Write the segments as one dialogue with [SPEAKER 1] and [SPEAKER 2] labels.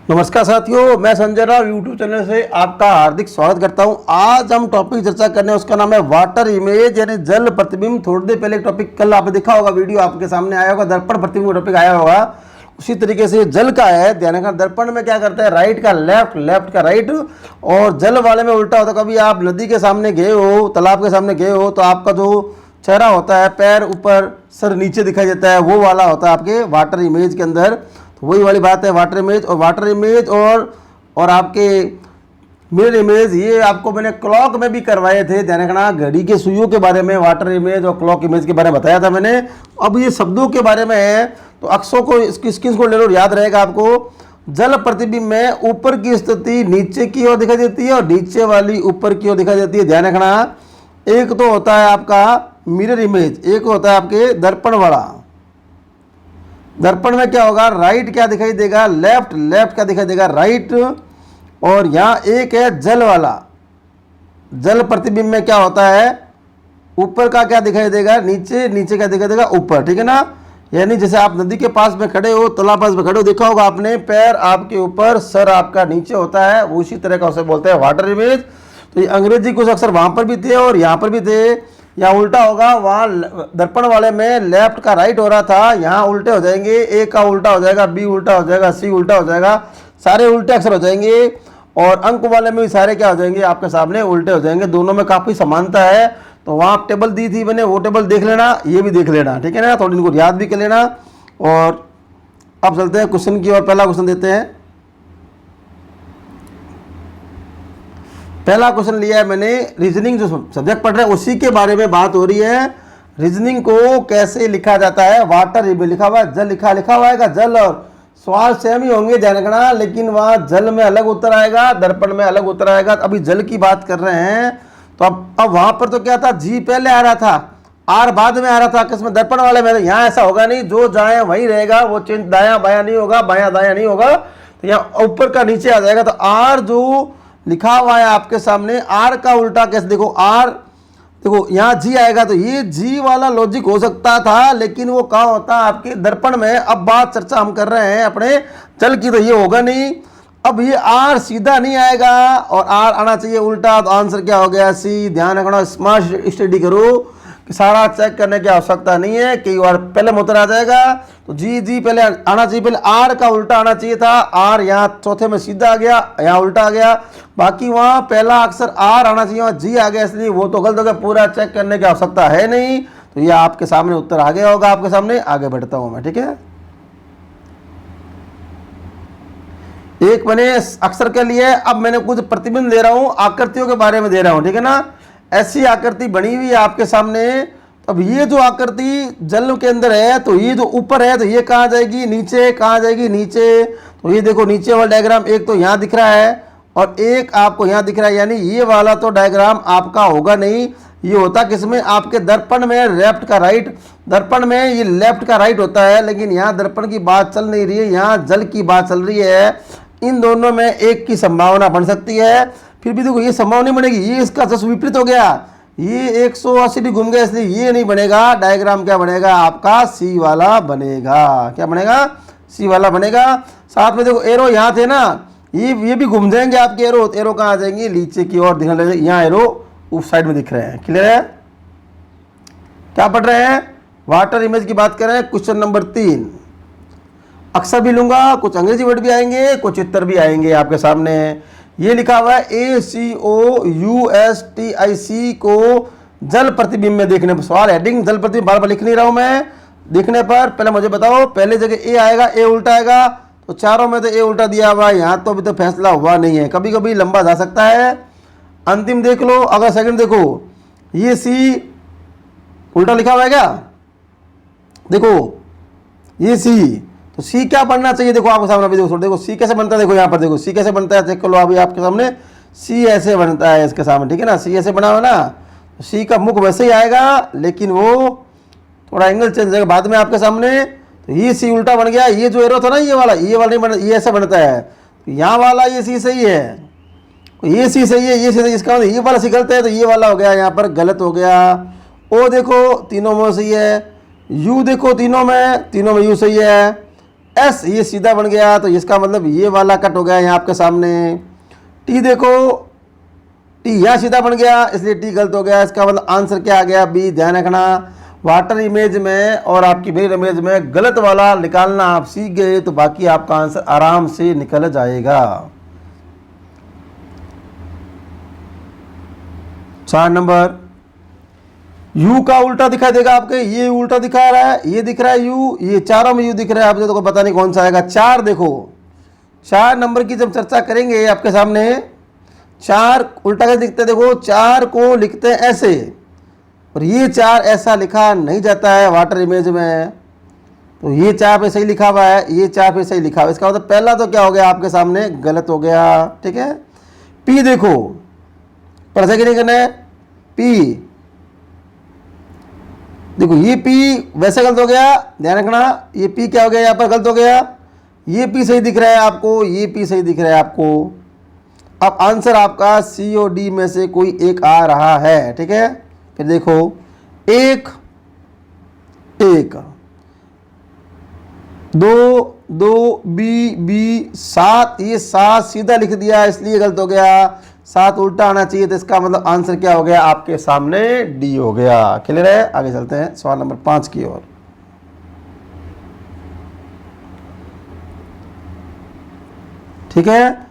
[SPEAKER 1] नमस्कार साथियों, मैं संजय राव यूट्यूब चैनल से आपका हार्दिक स्वागत करता हूं। आज हम टॉपिक चर्चा करने उसका नाम है वाटर इमेज यानी जल प्रतिबिंब। थोड़ी देर पहले एक टॉपिक कल आपने देखा होगा, वीडियो आपके सामने आया होगा, दर्पण प्रतिबिंब टॉपिक आया होगा। उसी तरीके से जल का है। ध्यान रखना, दर्पण में क्या करता है, राइट का लेफ्ट, लेफ्ट का राइट, और जल वाले में उल्टा होता है। कभी आप नदी के सामने गए हो, तालाब के सामने गए हो, तो आपका जो चेहरा होता है, पैर ऊपर सर नीचे दिखाई देता है, वो वाला होता है आपके वाटर इमेज के अंदर। तो वही वाली बात है वाटर इमेज। और वाटर इमेज और आपके मिरर इमेज, ये आपको मैंने क्लॉक में भी करवाए थे। ध्यान रखना, घड़ी के सुइयों के बारे में वाटर इमेज और क्लॉक इमेज के बारे में बताया था मैंने। अब ये शब्दों के बारे में है, तो अक्षरों को इसकी स्क्रीन को ले लो, याद रहेगा आपको। जल प्रतिबिंब में ऊपर की स्थिति नीचे की ओर दिखाई देती है और नीचे वाली ऊपर की ओर दिखाई देती है। ध्यान रखना, एक तो होता है आपका मिरर इमेज, एक होता है आपके दर्पण वाला। दर्पण में क्या होगा, राइट क्या दिखाई देगा, लेफ्ट, लेफ्ट क्या दिखाई देगा, राइट। और यहाँ एक है जल वाला। जल प्रतिबिंब में क्या होता है, ऊपर का क्या दिखाई देगा, नीचे, नीचे क्या दिखाई देगा, ऊपर। ठीक है ना। यानी जैसे आप नदी के पास में खड़े हो, तालाब पास में खड़े हो, देखा होगा आपने, पैर आपके ऊपर, सर आपका नीचे होता है, उसी तरह का उसे बोलते हैं वाटर इमेज। तो ये अंग्रेजी कुछ अक्सर वहाँ पर भी थे और यहाँ पर भी थे। यहाँ उल्टा होगा, वहाँ दर्पण वाले में लेफ्ट का राइट हो रहा था, यहाँ उल्टे हो जाएंगे। ए का उल्टा हो जाएगा, बी उल्टा हो जाएगा, सी उल्टा हो जाएगा, सारे उल्टे अक्षर हो जाएंगे। और अंक वाले में भी सारे क्या हो जाएंगे, आपके सामने उल्टे हो जाएंगे। दोनों में काफ़ी समानता है। तो वहाँ टेबल दी थी मैंने, वो टेबल देख लेना, ये भी देख लेना। ठीक है ना, थोड़ी इनको याद भी कर लेना। और अब चलते हैं क्वेश्चन की ओर। पहला क्वेश्चन देते हैं। पहला क्वेश्चन लिया है मैंने, रीजनिंग जो सब्जेक्ट पढ़ रहे हैं उसी के बारे में बात हो रही है। रीजनिंग को कैसे लिखा जाता है, वाटर इमेज लिखा हुआ है, जल लिखा हुआ है। जल और सवाल सेम ही होंगे, ध्यान रखना, लेकिन वहाँ जल में अलग उत्तर आएगा, दर्पण में अलग उत्तर आएगा। अभी जल की बात कर रहे हैं, तो अब वहाँ पर तो क्या था, जी पहले आ रहा था, आर बाद में आ रहा था। किसमें, दर्पण वाले में। यहाँ ऐसा होगा नहीं, जो जाए वहीं रहेगा, वो चेंज दायां बायां नहीं होगा, बायां दायां नहीं होगा। तो यहाँ ऊपर का नीचे आ जाएगा। तो आर जो लिखा हुआ है आपके सामने, आर का उल्टा कैसे, देखो आर, देखो यहाँ जी आएगा, तो ये जी वाला लॉजिक हो सकता था, लेकिन वो कहाँ होता है, आपके दर्पण में। अब बात चर्चा हम कर रहे हैं अपने जल की, तो ये होगा नहीं। अब ये आर सीधा नहीं आएगा और आर आना चाहिए उल्टा। तो आंसर क्या हो गया, सी। ध्यान रखना, स्मार्ट स्टडी करो, कि सारा चेक करने की आवश्यकता नहीं है, कई बार पहले में उत्तर आ जाएगा। तो जी पहले आना चाहिए, पहले आर का उल्टा आना चाहिए था। आर यहाँ चौथे में सीधा आ गया, यहाँ उल्टा आ गया। बाकी वहाँ पहला अक्षर आर आना चाहिए, वहाँ जी आ गया, इसलिए वो तो गलत हो गया। पूरा चेक करने की आवश्यकता है नहीं। तो ये आपके सामने उत्तर आ गया होगा, आपके सामने। आगे बढ़ता हूँ मैं, ठीक है। एक मैंने अक्षर के लिए, अब मैंने कुछ प्रतिबिंब दे रहा हूँ, आकृतियों के बारे में दे रहा हूँ, ठीक है ना। ऐसी आकृति बनी हुई है आपके सामने। अब ये जो आकृति जल के अंदर है, तो ये जो ऊपर है, तो ये कहाँ जाएगी, नीचे, कहाँ जाएगी, नीचे। तो ये देखो नीचे वाला डायग्राम एक तो यहाँ दिख रहा है और एक आपको यहाँ दिख रहा है, यानी ये वाला तो डायग्राम आपका होगा नहीं। ये होता किसमें, आपके दर्पण में, लेफ्ट का राइट। दर्पण में ये लेफ्ट का राइट होता है, लेकिन यहाँ दर्पण की बात चल नहीं रही है, यहाँ जल की बात चल रही है। इन दोनों में एक की संभावना बन सकती है। फिर भी देखो ये संभावना नहीं बनेगी, ये इसका जस्ट विपरीत हो गया, ये 180 डिग्री घूम गया, इसलिए ये नहीं बनेगा। डायग्राम क्या बनेगा आपका, सी वाला बनेगा। क्या बनेगा, सी वाला बनेगा। साथ में देखो एरो यहाँ थे ना, ये भी घूम जाएंगे आपके एरो। एरो कहाँ आ जाएंगे, नीचे की ओर दिखने लगे। यहाँ एरो उस साइड में दिख रहे हैं। क्लियर है। क्या पढ़ रहे हैं, वाटर इमेज की बात कर रहे हैं। क्वेश्चन नंबर 3, अक्षर भी लूंगा, कुछ अंग्रेजी वर्ड भी आएंगे, कुछ चित्र भी आएंगे आपके सामने। ये लिखा हुआ है ACOUSTIC को जल प्रतिबिंब में देखने पर। सवाल हेडिंग जल प्रतिबिंब, बार बार लिख नहीं रहा हूं मैं। देखने पर पहले मुझे बताओ, पहले जगह ए आएगा, ए उल्टा आएगा, तो चारों में तो ए उल्टा दिया हुआ है। यहाँ तो अभी तो फैसला हुआ नहीं है, कभी कभी लंबा जा सकता है। अंतिम देख लो। अगर सेकंड देखो, ये सी उल्टा लिखा हुआ है क्या, देखो ये सी, तो सी क्या बनना चाहिए, देखो आपके सामने। अभी देखो, देखो सी कैसे बनता है, देखो यहाँ पर देखो सी कैसे बनता है, चेक कर लो अभी आपके सामने। सी ऐसे बनता है इसके सामने, ठीक है ना, सी ऐसे बना हुआ ना। सी का मुख वैसे ही आएगा, लेकिन वो थोड़ा एंगल चेंज होगा बाद में आपके सामने। तो ये सी उल्टा बन गया। ये जो एरो था ना, ये वाला नहीं बन, ये ऐसा बनता है। तो यहाँ वाला ये सी सही है, ये सी सही है, ये सी सही, इसका मतलब ये वाला सी गलत है, तो ये वाला हो गया यहाँ पर गलत हो गया। ओ देखो तीनों में सही है, यू देखो तीनों में यू सही है, एस ये सीधा बन गया तो इसका मतलब ये वाला कट हो गया यहाँ आपके सामने। टी देखो, टी यहाँ सीधा बन गया इसलिए टी गलत हो गया। इसका मतलब आंसर क्या आ गया? बी। ध्यान रखना, वाटर इमेज में और आपकी मिरर इमेज में गलत वाला निकालना आप सीख गए तो बाकी आपका आंसर आराम से निकल जाएगा। 4 नंबर, यू का उल्टा दिखाई देगा आपके, ये उल्टा दिखा रहा है, ये दिख रहा है यू, ये चारों में यू दिख रहा है आपको, तो पता नहीं कौन सा आएगा। 4 देखो, 4 नंबर की जब चर्चा करेंगे आपके सामने, 4 उल्टा कैसे दिखते हैं देखो, 4 को लिखते हैं ऐसे और ये 4 ऐसा लिखा नहीं जाता है वाटर इमेज में, तो ये 4 पे सही लिखा हुआ है, ये 4 पे सही लिखा हुआ है। इसका मतलब पहला तो क्या हो गया आपके सामने? गलत हो गया। ठीक है। पी देखो, पर ऐसा नहीं करना है, पी देखो, ये पी वैसे गलत हो गया, ध्यान रखना, ये पी क्या हो गया यहाँ पर? गलत हो गया। ये पी सही दिख रहा है आपको, ये पी सही दिख रहा है आपको। अब आंसर आपका सी और डी में से कोई एक आ रहा है। ठीक है। फिर देखो, एक एक, 2 2, बी बी, 7, ये 7 सीधा लिख दिया इसलिए गलत हो गया। 7 उल्टा आना चाहिए, तो इसका मतलब आंसर क्या हो गया आपके सामने? डी हो गया। क्लियर है? आगे चलते हैं सवाल नंबर 5 की ओर। ठीक है।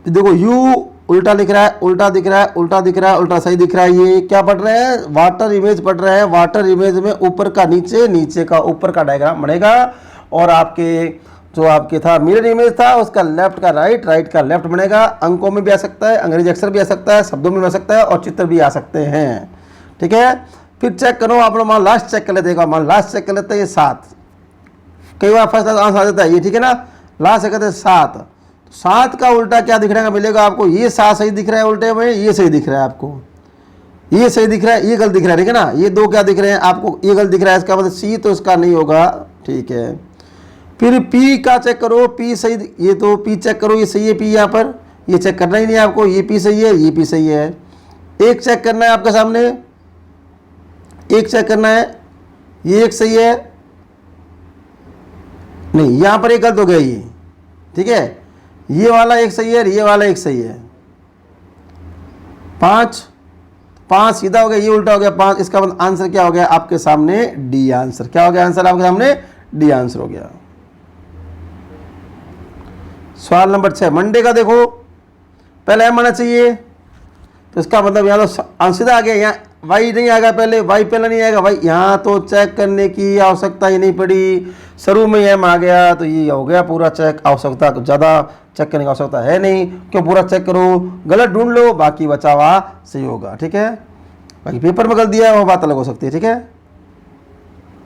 [SPEAKER 1] देखो, यू उल्टा लिख रहा है, उल्टा दिख रहा है, उल्टा दिख रहा है, उल्टा सही दिख रहा है। ये क्या पढ़ रहे हैं? वाटर इमेज पढ़ रहे हैं। वाटर इमेज में ऊपर का नीचे, नीचे का ऊपर का डायग्राम बनेगा और आपके जो आपके था मिरर इमेज था उसका लेफ्ट का राइट, राइट का लेफ्ट बनेगा। अंकों में भी आ सकता है, अंग्रेजी अक्षर भी आ सकता है, शब्दों में भी आ सकता है और चित्र भी आ सकते हैं। ठीक है। फिर चेक करो आप लोग, मान लास्ट चेक कर लेते हैं, मान लास्ट चेक कर लेते हैं। ये 7, कई बार फर्स्ट आंसर आ जाता है ये। ठीक है ना, लास्ट से कहते हैं 7, 7 का उल्टा क्या दिख रहा है मिलेगा आपको? ये 7 सही दिख रहा है उल्टे में, ये सही दिख रहा है आपको, ये सही दिख रहा है, ये गलत दिख रहा है। ठीक है ना, ये 2 क्या दिख रहे हैं आपको? ये गलत दिख रहा है, इसका मतलब सी तो इसका नहीं होगा। ठीक है। फिर P का चेक करो, P सही, ये तो P चेक करो, ये सही है P यहाँ पर, ये चेक करना ही नहीं है आपको, ये P सही है, ये P सही है। एक चेक करना है आपके सामने, एक चेक करना है, ये एक सही है, नहीं यहाँ पर एक गलत हो गया ये। ठीक है, ये वाला एक सही है, ये वाला एक सही है। 5 सीधा हो गया, ये उल्टा हो गया 5, इसका मतलब आंसर क्या हो गया आपके सामने? D answer. क्या हो गया आंसर आपके सामने? डी आंसर हो गया। सवाल नंबर 6, मंडे का देखो, पहले एम आना चाहिए तो इसका मतलब यहाँ तो आंसर सीधा आ गया, यहाँ वाई नहीं आएगा, पहले वाई पहले नहीं आएगा, वाई यहाँ तो चेक करने की आवश्यकता ही नहीं पड़ी, शुरू में एम आ गया तो ये हो गया पूरा चेक। आवश्यकता ज़्यादा चेक करने की आवश्यकता है नहीं, क्यों पूरा चेक करो, गलत ढूंढ लो, बाकी बचा हुआ सही होगा। ठीक है। बाकी पेपर में गलत दिया है वो बात अलग हो सकती है। ठीक है,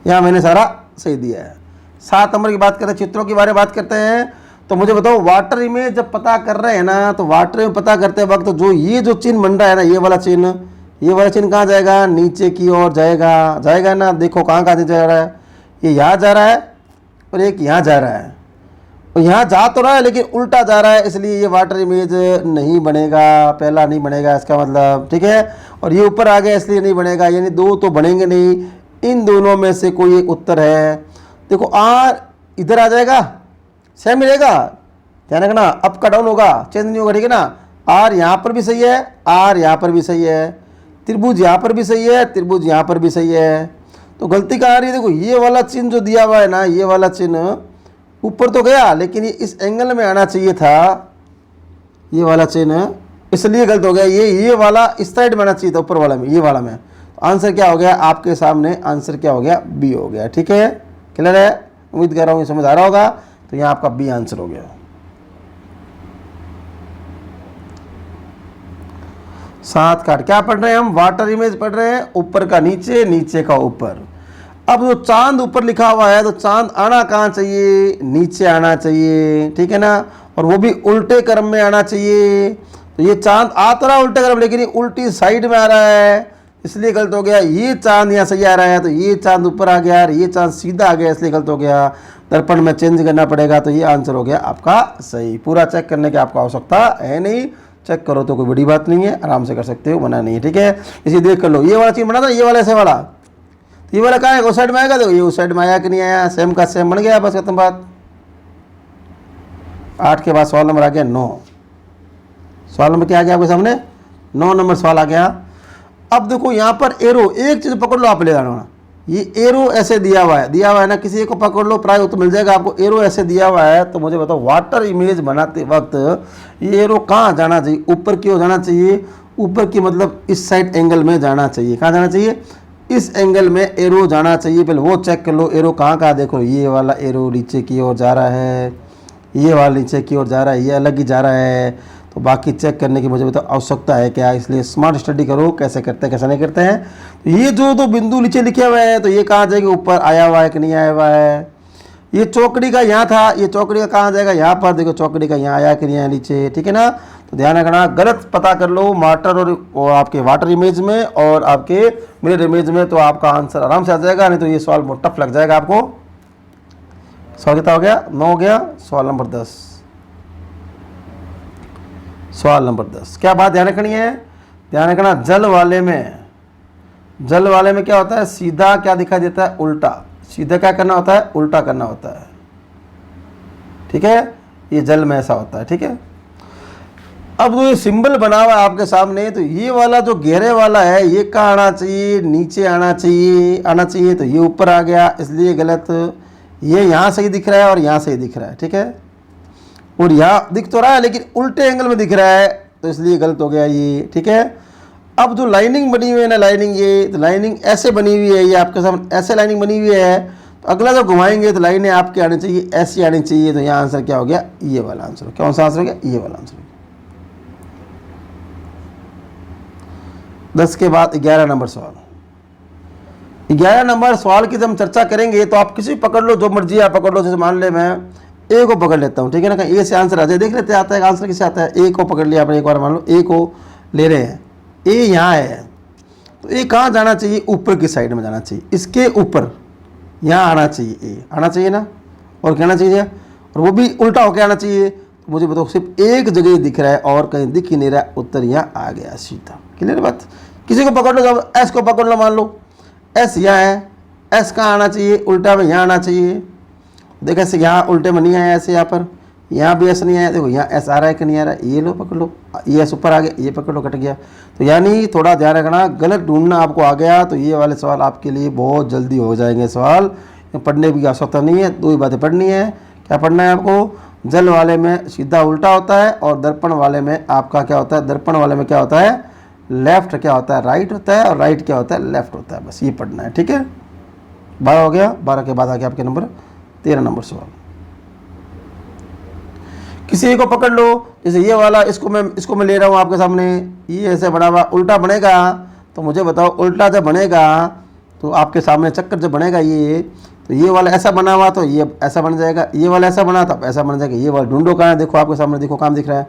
[SPEAKER 1] यहाँ मैंने सारा सही दिया है। 7 नंबर की बात करते हैं, चित्रों के बारे में बात करते हैं। तो मुझे बताओ, वाटर इमेज जब पता कर रहे हैं ना, तो वाटर में पता करते वक्त जो ये जो चिन्ह बन रहा है ना, ये वाला चिन्ह कहाँ जाएगा? नीचे की ओर जाएगा, जाएगा ना। देखो कहाँ कहाँ जा रहा है, ये यहाँ जा रहा है और एक यहाँ जा रहा है, और यहाँ जा तो रहा है लेकिन उल्टा जा रहा है, इसलिए ये वाटर इमेज नहीं बनेगा, पहला नहीं बनेगा इसका मतलब। ठीक है। और ये ऊपर आ गया इसलिए नहीं बनेगा, यानी 2 तो बनेंगे नहीं, इन दोनों में से कोई एक उत्तर है। देखो, आर इधर आ जाएगा, सेम मिलेगा, ध्यान रखना, अप का डाउन होगा, चेंज नहीं होगा। ठीक है ना, आर यहाँ पर भी सही है, आर यहाँ पर भी सही है, त्रिभुज यहाँ पर भी सही है, त्रिभुज यहाँ पर भी सही है। तो गलती कहाँ आ रही है? देखो, ये वाला चिन्ह जो दिया हुआ है ना, ये वाला चिन्ह ऊपर तो गया लेकिन ये इस एंगल में आना चाहिए था, ये वाला चिन्ह, इसलिए गलत हो गया। ये वाला इस साइड में आना चाहिए था, ऊपर वाला में, ये वाला में। तो आंसर क्या हो गया आपके सामने? आंसर क्या हो गया? बी हो गया। ठीक है, क्लियर है? उम्मीद कर रहा हूँ ये समझ आ रहा होगा। तो यहाँ आपका बी आंसर हो गया। 7 का क्या पढ़ रहे हैं हम? वाटर इमेज पढ़ रहे हैं, ऊपर का नीचे, नीचे का ऊपर। अब जो चांद ऊपर लिखा हुआ है तो चांद आना कहाँ चाहिए? नीचे आना चाहिए। ठीक है ना, और वो भी उल्टे क्रम में आना चाहिए। तो ये चांद आ तो रहा उल्टे क्रम, लेकिन ये उल्टी साइड में आ रहा है, इसलिए गलत हो गया। ये चांद यहाँ सही आ रहा है तो ये चांद ऊपर आ गया, और ये चांद सीधा आ गया, इसलिए गलत हो गया। दर्पण में चेंज करना पड़ेगा, तो ये आंसर हो गया आपका सही। पूरा चेक करने की आपको आवश्यकता है नहीं, चेक करो तो कोई बड़ी बात नहीं है, आराम से कर सकते हो, मना नहीं है। ठीक है, इसे देख कर लो, ये वाला चीज बना था, ये वाला ऐसे वाला, तो ये वाला कहाँ है? उस साइड में आएगा, तो ये उस साइड में आया कि नहीं आया? सेम का सेम बन गया, बस खत्म बात। 8 के बाद सवाल नंबर आ गया 9। सवाल नंबर क्या आ गया आपके सामने? 9 नंबर सवाल आ गया। अब देखो यहाँ पर एरो, एक चीज़ पकड़ लो आप ले जाना, ये एरो ऐसे दिया हुआ है ना, किसी एक को पकड़ लो प्राय उत्तर मिल जाएगा आपको। एरो ऐसे दिया हुआ है तो मुझे बताओ वाटर इमेज बनाते वक्त ये एरो कहाँ जाना चाहिए? ऊपर की ओर जाना चाहिए। ऊपर की मतलब इस साइड एंगल में जाना चाहिए। कहाँ जाना चाहिए? इस एंगल में एरो जाना चाहिए। पहले वो चेक कर लो एरो कहाँ कहाँ। देखो ये वाला एरो नीचे की ओर जा रहा है, ये वाला नीचे की ओर जा रहा है, ये अलग ही जा रहा है। तो बाकी चेक करने की मुझे बताओ आवश्यकता है क्या? इसलिए स्मार्ट स्टडी करो कैसे करते हैं कैसे नहीं करते हैं। तो ये जो दो बिंदु नीचे लिखे हुए हैं तो ये कहाँ जाएंगे? ऊपर आया हुआ है कि नहीं आया हुआ है? ये चौकड़ी का यहाँ था, ये चौकड़ी का कहाँ जाएगा? यहाँ पर। देखो चौकड़ी का यहाँ आया कि नहीं आया नीचे, ठीक है ना। तो ध्यान रखना, गलत पता कर लो वाटर और आपके वाटर इमेज में और आपके मिरर इमेज में तो आपका आंसर आराम से आ जाएगा। नहीं तो ये सवाल बहुत टफ लग जाएगा आपको। सवाल कितना हो गया? 9 हो गया। सवाल नंबर 10। सवाल नंबर 10 क्या बात ध्यान रखनी है? ध्यान रखना, जल वाले में क्या होता है? सीधा क्या दिखाई देता है? उल्टा। सीधा क्या करना होता है? उल्टा करना होता है, ठीक है। ये जल में ऐसा होता है, ठीक है। अब जो ये सिंबल बना हुआ है आपके सामने, तो ये वाला जो गहरे वाला है ये कहाँ आना चाहिए? नीचे आना चाहिए। तो ये ऊपर आ गया, इसलिए गलत। ये यहाँ सही दिख रहा है और यहाँ सही दिख रहा है, ठीक है। और यहाँ दिख तो रहा है लेकिन उल्टे एंगल में दिख रहा है, तो इसलिए गलत हो गया ये, ठीक है। अब जो लाइनिंग बनी हुई है ना, लाइनिंग, ये तो लाइनिंग ऐसे बनी हुई है, ये आपके सामने ऐसे लाइनिंग बनी हुई है। तो अगला जो घुमाएंगे तो लाइनें आपके आनी चाहिए, ऐसी आनी चाहिए। तो यहाँ आंसर क्या हो गया? ये वाला आंसर। कौन सा आंसर हो गया? ये वाला आंसर। 10 के बाद 11 नंबर सवाल। 11 नंबर सवाल की जब हम चर्चा करेंगे तो आप किसी पकड़ लो, जो मर्जी आप पकड़ लो। जैसे मान ले मैं ए को पकड़ लेता हूँ, ठीक है ना। कहीं ए से आंसर आ जाए, देख लेते आता है आंसर किसे आता है। ए को पकड़ लिया आपने, एक बार मान लो ए को ले रहे हैं, ए यहाँ है। तो ए कहाँ जाना चाहिए? ऊपर की साइड में जाना चाहिए, इसके ऊपर यहाँ आना चाहिए, ए आना चाहिए ना। और कहना चाहिए, और वो भी उल्टा होकर आना चाहिए। तो मुझे बताओ सिर्फ एक जगह दिख रहा है और कहीं दिख ही नहीं रहा। उत्तर यहाँ आ गया सीधा। क्लियर बात? किसी को पकड़ लो, जब एस को पकड़ लो, मान लो एस यहाँ है, एस कहाँ आना चाहिए? उल्टा में यहाँ आना चाहिए। देखो ऐसे यहाँ उल्टे में नहीं आया, ऐसे यहाँ पर, यहाँ भी ऐसा नहीं आया। देखो यहाँ एस आ रहा है कि नहीं आ रहा है? ये लो पकड़ लो, ये एस ऊपर आ गया, ये पकड़ लो, कट गया। तो यानी थोड़ा ध्यान रखना, गलत ढूंढना आपको आ गया तो ये वाले सवाल आपके लिए बहुत जल्दी हो जाएंगे। सवाल पढ़ने की आवश्यकता नहीं है, 2 ही बातें पढ़नी है। क्या पढ़ना है आपको? जल वाले में सीधा उल्टा होता है और दर्पण वाले में आपका क्या होता है? दर्पण वाले में क्या होता है? लेफ्ट क्या होता है? राइट होता है। और राइट क्या होता है? लेफ्ट होता है। बस ये पढ़ना है, ठीक है। 12 हो गया। 12 के बाद आ गया आपके नंबर 13 नंबर सवाल। किसी एक को पकड़ लो, जैसे ये वाला, इसको मैं ले रहा हूँ आपके सामने, ये ऐसे बना हुआ उल्टा बनेगा। तो मुझे बताओ उल्टा जब बनेगा तो आपके सामने चक्कर जब बनेगा ये, तो ये वाला ऐसा बना हुआ तो ये ऐसा बन जाएगा, ये वाला ऐसा बना तब ऐसा बन जाएगा। ये वाला ढूंढो कहाँ है? देखो आपके सामने, देखो काम दिख रहा है।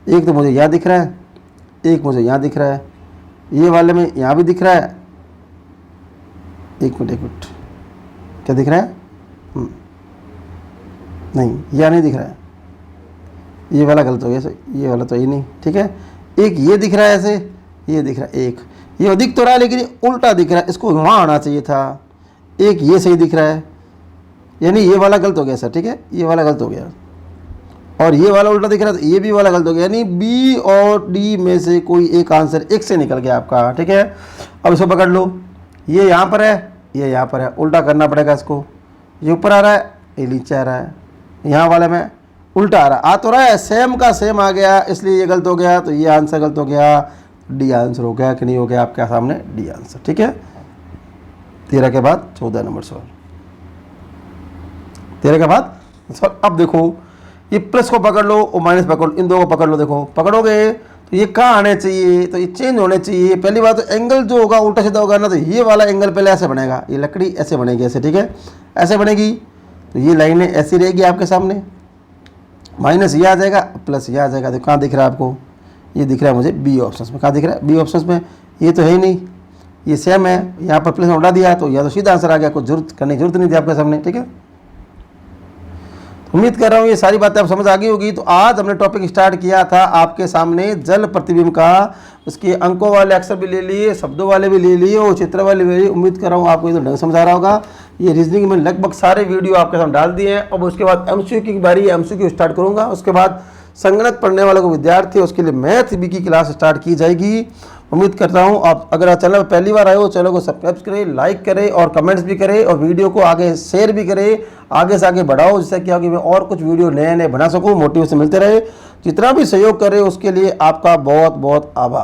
[SPEAKER 1] एक तो मुझे यहाँ दिख रहा है, एक मुझे यहाँ दिख रहा है, ये वाले में यहाँ भी दिख रहा है। एक मिनट, क्या दिख रहा है? नहीं, यह नहीं दिख रहा है, ये वाला गलत हो गया, ये वाला तो ये नहीं, ठीक है। एक ये दिख रहा है ऐसे, ये दिख रहा है, एक ये दिख तो रहा है लेकिन ये उल्टा दिख रहा है, इसको वहाँ आना चाहिए था। एक ये सही दिख रहा है, यानी ये वाला गलत हो गया सर, ठीक है, ये वाला गलत हो गया। और ये वाला उल्टा दिख रहा है तो ये भी वाला गलत हो गया, यानी बी और डी में से कोई एक आंसर एक से निकल गया आपका, ठीक है। अब इसको पकड़ लो, ये यहाँ पर है, ये यहाँ पर है, उल्टा करना पड़ेगा इसको। ये ऊपर आ रहा है, ये नीचे आ रहा है, यहाँ वाले में उल्टा आ रहा है, आ तो रहा है, सेम का सेम आ गया, इसलिए ये गलत हो गया। तो ये आंसर गलत हो गया, डी आंसर हो गया कि नहीं हो गया आपके सामने? डी आंसर, ठीक है। 13 के बाद 14 नंबर सवाल, 13 के बाद सवाल। अब देखो ये प्लस को पकड़ लो और माइनस पकड़ लो, इन दो को पकड़ लो। देखो पकड़ोगे तो ये कहाँ आने चाहिए? तो ये चेंज होने चाहिए। पहली बात तो एंगल जो होगा उल्टा सीधा होगा ना, तो ये वाला एंगल पहले ऐसे बनेगा, ये लकड़ी ऐसे बनेगी ऐसे, ठीक है, ऐसे बनेगी। तो ये लाइनें ऐसी रहेगी आपके सामने, माइनस ये आ जाएगा, प्लस ये आ जाएगा। तो कहाँ दिख रहा है आपको? ये दिख रहा है मुझे बी ऑप्शन में। कहाँ दिख रहा है? बी ऑप्शन में। ये तो है ही नहीं, ये सेम है, यहाँ पर प्लस में उठा दिया तो या तो सीधा आंसर आ गया, कुछ जरूरत करने की जरूरत नहीं थी आपके सामने, ठीक है। उम्मीद कर रहा हूँ ये सारी बातें आप समझ आ गई होगी। तो आज हमने टॉपिक स्टार्ट किया था आपके सामने जल प्रतिबिंब का, उसके अंकों वाले अक्षर भी ले लिए, शब्दों वाले भी ले लिए और चित्र वाले भी ले लिए। उम्मीद कर रहा हूँ आपको ये तो ढंग समझ आ रहा होगा। ये रीजनिंग में लगभग सारे वीडियो आपके सामने डाल दिए हैं। अब उसके बाद एमसीक्यू की बारी, एमसीक्यू स्टार्ट करूँगा। उसके बाद संगणक पढ़ने वाले को विद्यार्थी उसके लिए मैथ बी की क्लास स्टार्ट की जाएगी। उम्मीद करता हूँ आप अगर चैनल पर पहली बार आए हो चैनल को सब्सक्राइब करें, लाइक करें और कमेंट्स भी करें और वीडियो को आगे शेयर भी करें, आगे से आगे बढ़ाओ, जिससे क्या कि मैं और कुछ वीडियो नए नए बना सकूँ, मोटिवेशन मिलते रहे। जितना भी सहयोग करें उसके लिए आपका बहुत बहुत आभार।